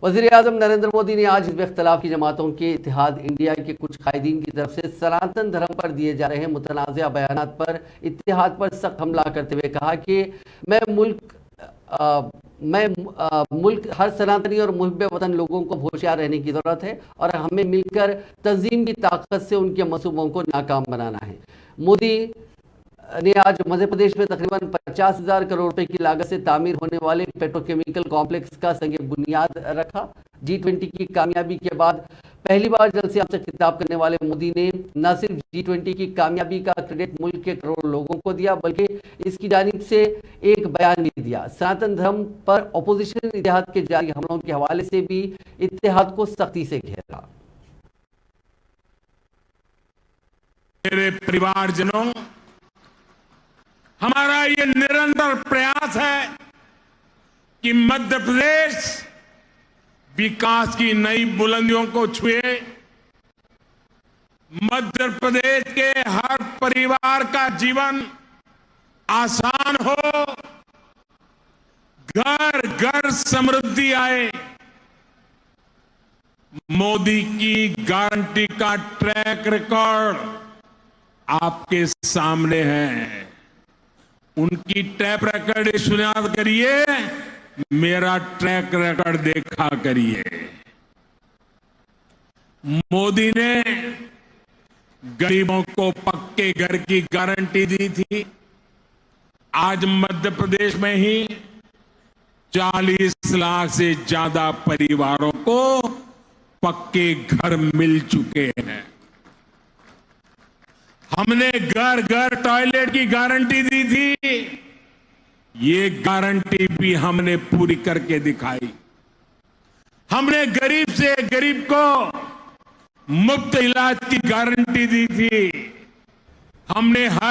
वज़ीर-ए-आज़म नरेंद्र मोदी ने आज हिज़्ब इख्तिलाफ की जमातों के इत्तेहाद इंडिया के कुछ कायदीन की तरफ से सनातन धर्म पर दिए जा रहे मुतनाज़िया बयानात पर इत्तेहाद पर सख्त हमला करते हुए कहा कि मैं मुल्क हर सनातनी और मुहिब्बे वतन लोगों को होशियार रहने की ज़रूरत है और हमें मिलकर तंजीम की ताकत से उनके मंसूबों को नाकाम बनाना है। मोदी ने आज मध्य प्रदेश में तकरीबन 50,000 करोड़ रुपए की लागत से तामीर होने वाले पेट्रोकेमिकल कॉम्प्लेक्स का संग बुनियाद रखा। G20 की कामयाबी के बाद पहली बार जल से आपसे खिताब करने वाले मोदी ने न सिर्फ G20 की कामयाबी का क्रेडिट मुल्क के करोड़ों लोगों को दिया, बल्कि इसकी जानिब से एक बयान भी दिया। सनातन धर्म पर अपोजिशन इत्तेहाद के जारी हमलों के हवाले से भी इत्तेहाद को सख्ती से घेरा। मेरे परिवारजनों, हमारा ये निरंतर प्रयास है कि मध्य प्रदेश विकास की नई बुलंदियों को छुए, मध्य प्रदेश के हर परिवार का जीवन आसान हो, घर घर समृद्धि आए। मोदी की गारंटी का ट्रैक रिकॉर्ड आपके सामने है। उनकी ट्रैक रिकॉर्ड सुनियाद करिए, मेरा ट्रैक रिकॉर्ड देखा करिए। मोदी ने गरीबों को पक्के घर की गारंटी दी थी। आज मध्य प्रदेश में ही 40 लाख से ज्यादा परिवारों को पक्के घर मिल चुके हैं। हमने घर घर टॉयलेट की गारंटी दी थी, ये गारंटी भी हमने पूरी करके दिखाई। हमने गरीब से गरीब को मुफ्त इलाज की गारंटी दी थी। हमने हर